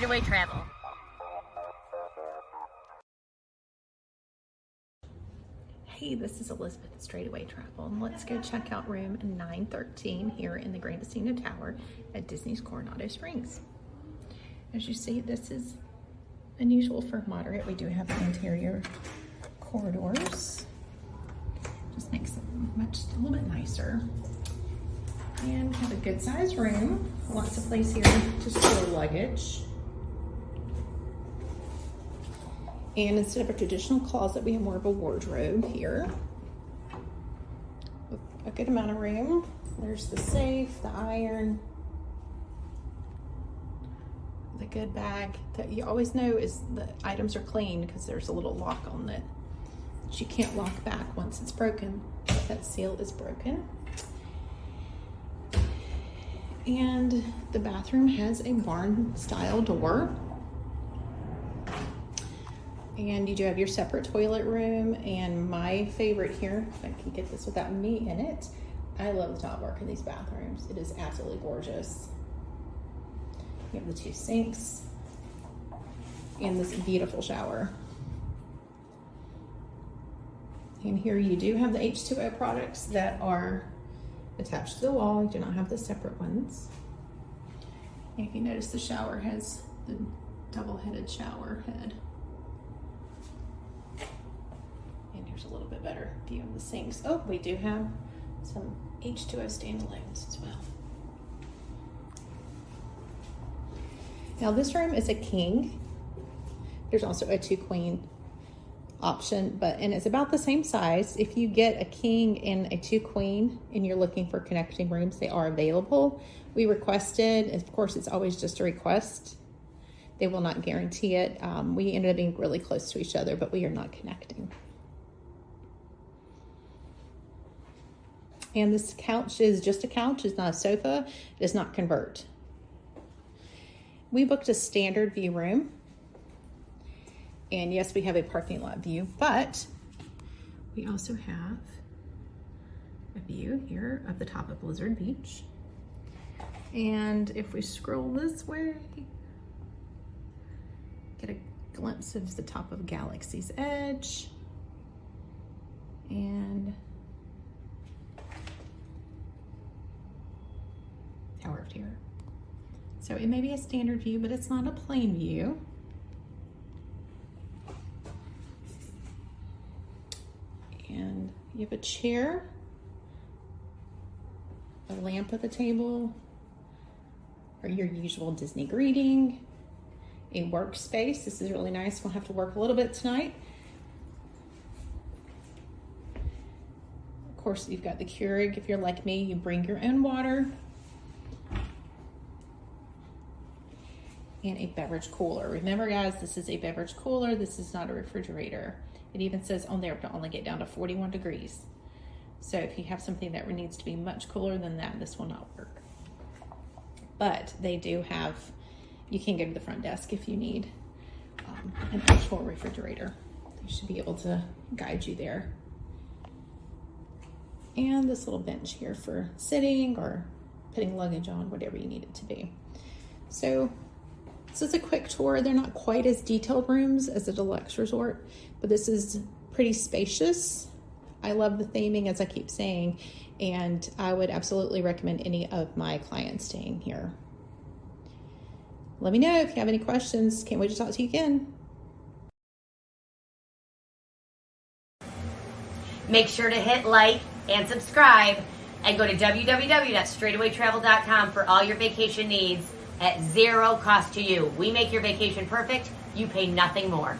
Straightaway Travel. Hey, this is Elizabeth at Straightaway Travel, and let's go check out room 913 here in the Grand Destino Tower at Disney's Coronado Springs. As you see, this is unusual for moderate. We do have interior corridors. Just makes it a little bit nicer. And we have a good sized room. Lots of place here to store luggage. And instead of a traditional closet, we have more of a wardrobe here. With a good amount of room. There's the safe, the iron, the good bag that you always know is the items are clean because there's a little lock on it that you can't lock back once it's broken. That seal is broken. And the bathroom has a barn style door. And you do have your separate toilet room, and my favorite here, if I can get this without me in it, I love the top work in these bathrooms. It is absolutely gorgeous. You have the two sinks and this beautiful shower. And here you do have the H2O products that are attached to the wall. You do not have the separate ones. And if you notice, the shower has the double-headed shower head. And here's a little bit better view of the sinks. Oh, we do have some H2O standalones as well. Now this room is a king. There's also a 2 queen option, and it's about the same size. If you get a king and a 2 queen and you're looking for connecting rooms, they are available. We requested, and of course it's always just a request. They will not guarantee it. We ended up being really close to each other, but we are not connecting. And this couch is just a couch, it's not a sofa, it does not convert. We booked a standard view room. And yes, we have a parking lot view, but we also have a view here of the top of Blizzard Beach. And if we scroll this way, get a glimpse of the top of Galaxy's Edge. And Tower of Terror. So it may be a standard view, but it's not a plain view. And you have a chair, a lamp at the table, or your usual Disney greeting, a workspace. This is really nice. We'll have to work a little bit tonight. Of course, you've got the Keurig. If you're like me, you bring your own water. And a beverage cooler. Remember guys, this is a beverage cooler. This is not a refrigerator. It even says on there to only get down to 41 degrees. So if you have something that needs to be much cooler than that, this will not work. But they do have, you can go to the front desk if you need an actual refrigerator. They should be able to guide you there. And this little bench here for sitting or putting luggage on, whatever you need it to be. So this is a quick tour. They're not quite as detailed rooms as a deluxe resort, but this is pretty spacious. I love the theming, as I keep saying, and I would absolutely recommend any of my clients staying here. Let me know if you have any questions. Can't wait to talk to you again. Make sure to hit like and subscribe, and go to www.straightawaytravel.com for all your vacation needs at 0 cost to you. We make your vacation perfect. You pay nothing more.